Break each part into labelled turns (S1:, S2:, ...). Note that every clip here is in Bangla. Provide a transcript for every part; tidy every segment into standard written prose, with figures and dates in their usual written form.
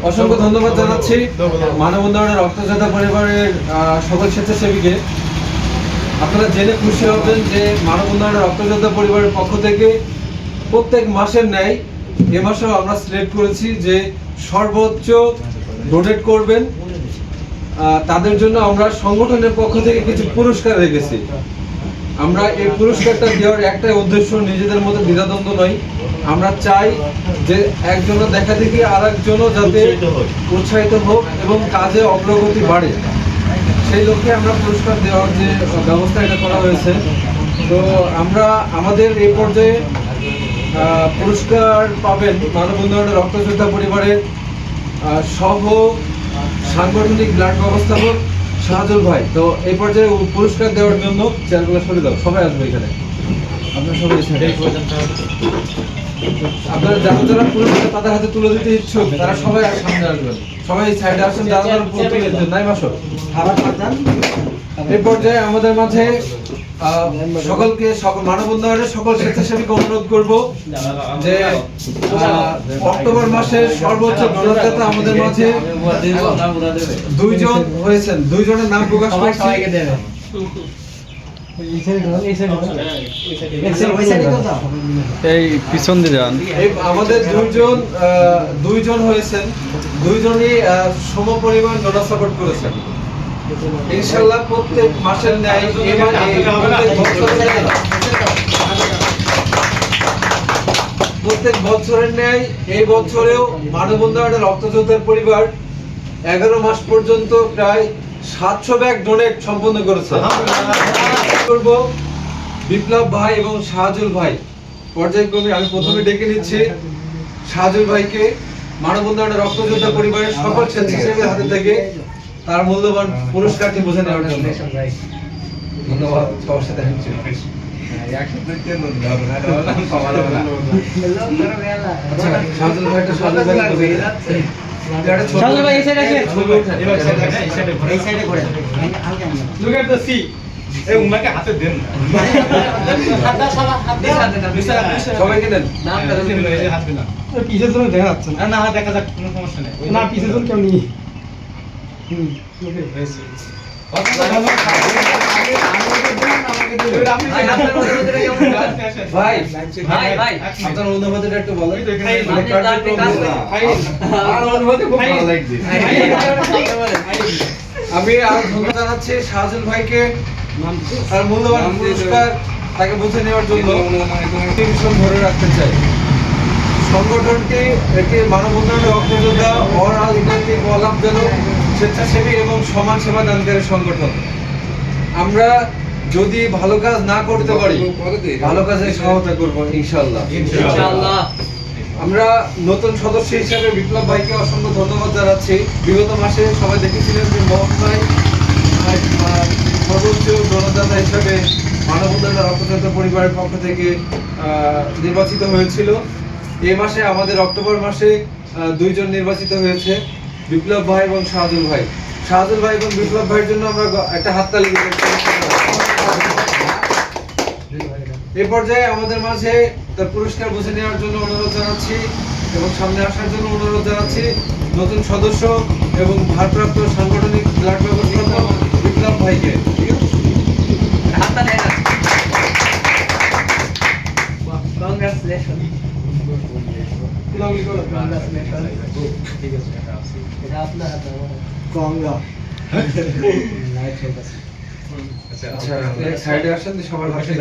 S1: অসংখ্য ধন্যবাদ জানাচ্ছি মানব উন্নয়নের রক্তদাতা পরিবারের সকল স্বেচ্ছাসেবীকে। আপনারা জেনে খুশি হবেন যে মানব উন্নয়নের রক্তদাতা পরিবারের পক্ষ থেকে প্রত্যেক মাসের ন্যায় এ মাসেও আমরা সিলেক্ট করেছি যে সর্বোচ্চ ডোনেট করবেন তাদের জন্য আমরা সংগঠনের পক্ষ থেকে কিছু পুরস্কার রেখেছি। আমরা এই পুরস্কারটা দেওয়ার একটাই উদ্দেশ্য, নিজেদের মধ্যে দ্বিধাদ্বন্দ্ব নয়। আমরা চাই যে একজনের দেখা দেখি আর একজনও যাতে উৎসাহিত হোক এবং কাজে অগ্রগতি বাড়ে, সেই লক্ষ্যে আমরা পুরস্কার দেওয়ার যে ব্যবস্থা এটা করা হয়েছে। তো আমরা আমাদের এই পর্যায়ে পুরস্কার পাবেন মানব উন্নয়নের রক্তযোদ্ধা পরিবারের সহ সাংগঠনিক ব্লাড ব্যবস্থাপক শাহজুল ভাই। তো এই পর্যায়ে পুরস্কার দেওয়ার জন্য চেয়ারগুলো সরে দাও, সবাই আসবে এখানে। আপনার সবাই আপনারা যারা যারা পুরস্কার তাদের হাতে তুলে দিতে ইচ্ছুক তারা সবাই সামনে আসবেন, সবাই সাইডে আসেন। যারা যারা তুলে নাই মাসো এই পর্যায়ে আমাদের মাঝে সকলকে মানব উন্নয়নের সকল স্বেচ্ছাসেবীকে অনুরোধ করব যে অক্টোবর মাসের সর্বোচ্চ ডোনারদাতা আমাদের মাঝে দুইজন হয়েছেন। দুইজনের নাম প্রকাশ করছি।
S2: এই পিছন দিয়ে যান।
S1: আমাদের দুইজন হয়েছেন, দুইজনই সম পরিমাণ ডোনার সাপোর্ট করেছেন। ইনশাআল্লাহ প্রত্যেক মাসের ন্যায় প্রত্যেক বছরের ন্যায় এই বছরেও মানব উন্নয়নের রক্তযোদ্ধার পরিবার 11 মাস পর্যন্ত প্রায় 700 ব্যাগ ডোনেট সম্পন্ন করেছে। করব বিপ্লব ভাই এবং শাহজুল ভাই পর্যায়ক্রমে। আমি প্রথমে ডেকে নিচ্ছি শাহজুল ভাইকে মানব উন্নয়নের রক্তযোদ্ধা পরিবারের সকল স্বেচ্ছাসেবীর হাতে থেকে তার মূল্যবান পুরস্কারটি বুঝে নেওয়ার জন্য। ধন্যবাদ সবার সাথে। শাহজুল ভাইটা শাহজুল ভাই এই সাইডে আসেন, এই সাইডে করেন। Look at the sea. এই উনাকে হাতে দেন না, সবাইকে দেন। নামটা দেন, এই হাত দেন। পিছের জন্য দেখা যাচ্ছে না। না দেখা যাক, কোনো সমস্যা নেই। না পিছের জন্য কেউ নেই। ভাই ভাই ভাই আপনার অনুভূতিটা একটু বলেন। আমি আর ধন্যবাদ জানাচ্ছি শাহজুল ভাইকে তার মূল্যবান পুরস্কার তাকে বুঝে নেওয়ার জন্য। ভীষণ ধরে রাখতে চাই সংগঠনটি একটি মানব উন্নয়নের রক্তযোদ্ধা অরাজনৈতিক অলাভজনক স্বেচ্ছাসেবী এবং সমাজ সেবা দানকারী সংগঠন। আমরা যদি ভালো কাজ না করতে পারি, ভালো কাজে সহায়তা করব ইনশাআল্লাহ। আমরা নতুন সদস্য হিসেবে বিপ্লব ভাইকে অসংখ্য ধন্যবাদ জানাচ্ছি। বিগত মাসে সবাই দেখেছিলেন যে মোহন ভাই সর্বোচ্চ ডোনারদাতা হিসেবে মানব উন্নয়নের রক্তযোদ্ধা পরিবারের পক্ষ থেকে নির্বাচিত হয়েছিল। এই মাসে আমাদের অক্টোবর মাসে দুইজন নির্বাচিত হয়েছে, বিপ্লব ভাই এবং শাহজুল ভাই। শাহজুল ভাই এবং বিপ্লব ভাইয়ের জন্য আমরা একটা হাততালি দিই। এই পর্যায়ে আমাদের মাঝে তার পুরস্কার বুঝে নেওয়ার জন্য অনুরোধ জানাচ্ছি এবং সামনে আসার জন্য অনুরোধ জানাচ্ছি নতুন সদস্য এবং ভারপ্রাপ্ত সাংগঠনিক ব্লাড ব্যবস্থাপক বিপ্লব ভাইকে। সাইডে আসেন, সবার হাতে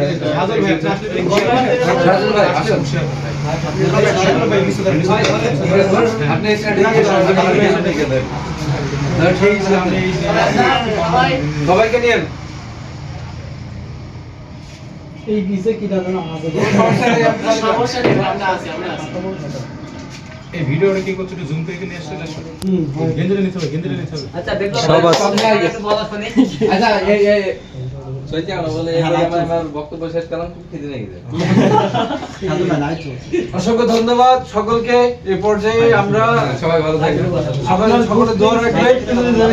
S1: সবাইকে নিয়েন। এই বিষয়ে কি দাদা আমাদের
S3: এই ভিডিওটা কি করছো, একটু জুম করে নিয়ে আসলে গেঞ্জিটা নিতে হবে, গেঞ্জিটা নিতে হবে।
S4: আচ্ছা দেখলাম
S2: সব আছে।
S4: বলা শুনি।
S1: আচ্ছা এই সত্যি আমরা বলে আমার বক্তব্য শেষ করলাম, খুব খিদে লেগে যায়। অসংখ্য ধন্যবাদ সকলকে। এই পর্যায়ে আমরা সবাই ভালো থাকবেন, সকলে দোয়া রাখবেন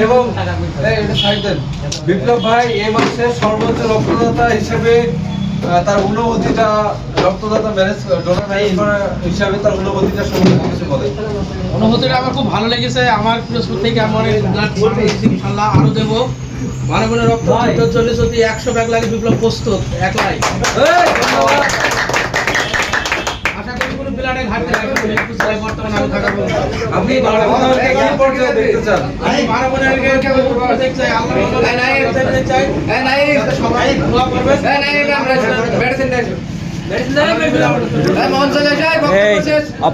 S1: এবং বিপ্লব ভাই এই মাসে সর্বোচ্চ রক্তদাতা হিসেবে তার অনুভূতিটা রক্তদাতা ম্যানেজ ডোনার ম্যানেজ করা হিসাবে তার অনুভূতিটা সম্পর্কে কিছু বলে।
S4: অনুভূতিটা আমার খুব ভালো লেগেছে। আমার পিরোজপুর থেকে আমি অনেক ব্লাড দিয়েছি, ইনশাল্লাহ আরো দেবো। মানবনের রক্ত যুদ্ধের জন্য যদি 100 ব্যাগ লাগে বিপ্লব প্রস্তুত, একলাই। আশা করি কোনো ব্লাডের ঘাটতি থাকবে না। বর্তমানে আমি থাকা বলবো
S1: আপনি মানববন্ধনকে কি পর্যায়ে দেখতে চান?
S4: আমি মানবনের দেখতে চাই, আল্লাহ দেখতে চাই, সবাই দোয়া করবেন।
S2: এই